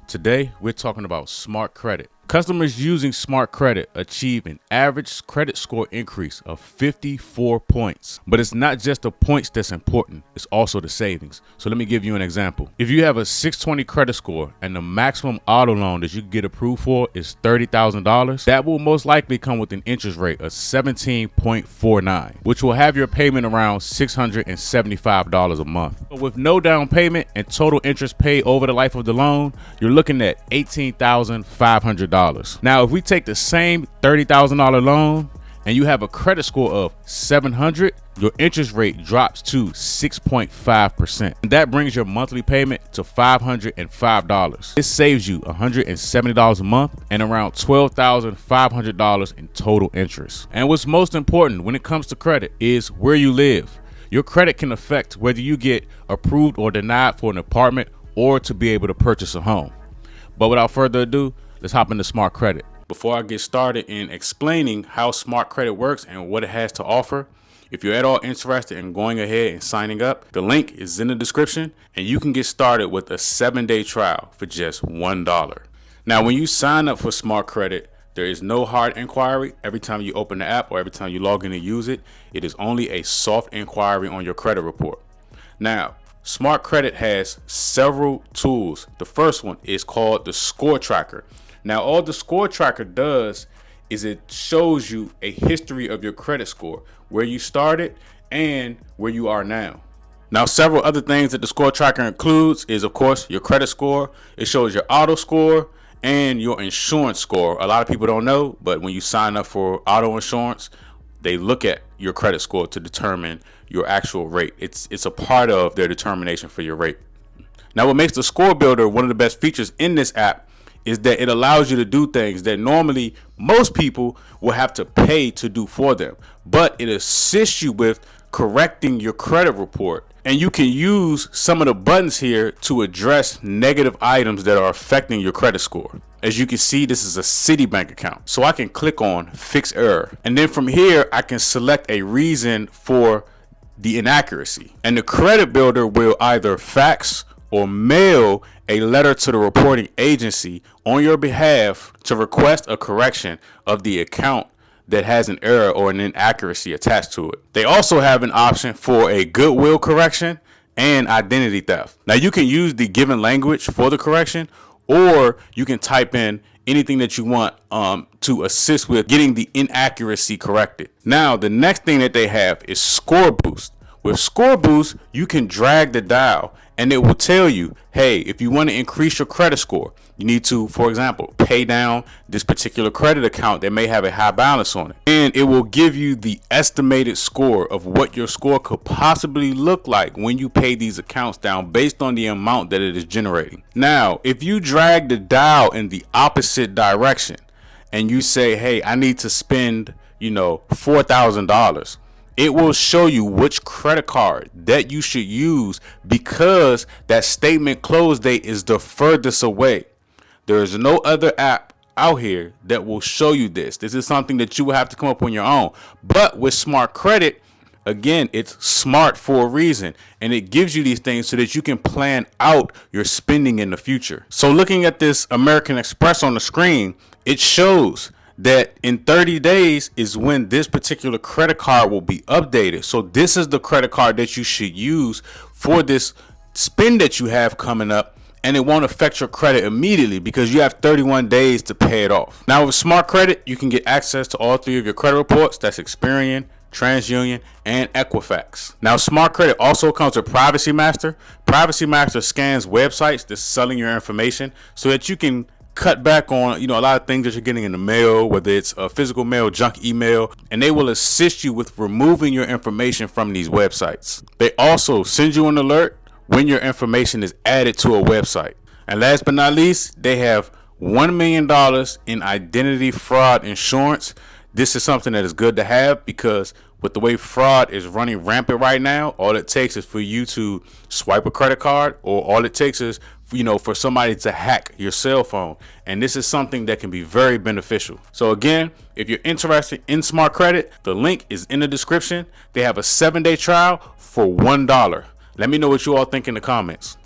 Today, we're talking about Smart Credit. Customers using Smart Credit achieve an average credit score increase of 54 points. But it's not just the points that's important, it's also the savings. So let me give you an example. If you have a 620 credit score and the maximum auto loan that you can get approved for is $30,000, that will most likely come with an interest rate of 17.49, which will have your payment around $675 a month. But with no down payment and total interest paid over the life of the loan, you're looking at $18,500. Now, if we take the same $30,000 loan and you have a credit score of 700, your interest rate drops to 6.5%. And that brings your monthly payment to $505. This saves you $170 a month and around $12,500 in total interest. And what's most important when it comes to credit is where you live. Your credit can affect whether you get approved or denied for an apartment or to be able to purchase a home. But without further ado, let's hop into Smart Credit. Before I get started in explaining how Smart Credit works and what it has to offer, if you're at all interested in going ahead and signing up, the link is in the description and you can get started with a 7-day trial for just $1. Now, when you sign up for Smart Credit, there is no hard inquiry every time you open the app or every time you log in and use it. It is only a soft inquiry on your credit report. Now, Smart Credit has several tools. The first one is called the Score Tracker. Now, all the Score Tracker does is it shows you a history of your credit score, where you started and where you are now. Now, several other things that the Score Tracker includes is, of course, your credit score. It shows your auto score and your insurance score. A lot of people don't know, but when you sign up for auto insurance, they look at your credit score to determine your actual rate. It's a part of their determination for your rate. Now, what makes the Score Builder one of the best features in this app is that it allows you to do things that normally most people will have to pay to do for them. But it assists you with correcting your credit report. And you can use some of the buttons here to address negative items that are affecting your credit score. As you can see, this is a Citibank account. So I can click on Fix Error. And then from here, I can select a reason for the inaccuracy. And the Credit Builder will either fax or mail a letter to the reporting agency on your behalf to request a correction of the account that has an error or an inaccuracy attached to it. They also have an option for a goodwill correction and identity theft. Now, you can use the given language for the correction, or you can type in anything that you want to assist with getting the inaccuracy corrected. Now, the next thing that they have is Score Boost. With Score Boost, you can drag the dial and it will tell you, hey, if you want to increase your credit score, you need to, for example, pay down this particular credit account that may have a high balance on it. And it will give you the estimated score of what your score could possibly look like when you pay these accounts down based on the amount that it is generating. Now, if you drag the dial in the opposite direction and you say, hey, I need to spend, $4,000, it will show you which credit card that you should use because that statement close date is the furthest away. There is no other app out here that will show you this. This is something that you will have to come up on your own. But with Smart Credit, again, it's smart for a reason, and it gives you these things so that you can plan out your spending in the future. So looking at this American Express on the screen, it shows that in 30 days is when this particular credit card will be updated. So this is the credit card that you should use for this spend that you have coming up, and it won't affect your credit immediately because you have 31 days to pay it off. Now, with Smart Credit, you can get access to all 3 of your credit reports. That's Experian, TransUnion, and Equifax. Now, Smart Credit also comes with Privacy Master. Privacy Master scans websites that's selling your information so that you can cut back on, a lot of things that you're getting in the mail, whether it's a physical mail, junk email, and they will assist you with removing your information from these websites. They also send you an alert when your information is added to a website. And last but not least, they have $1 million in identity fraud insurance. This is something that is good to have because with the way fraud is running rampant right now, all it takes is for you to swipe a credit card, or all it takes is for somebody to hack your cell phone. And this is something that can be very beneficial. So again, if you're interested in Smart Credit, the link is in the description. They have a 7-day trial for $1. Let me know what you all think in the comments.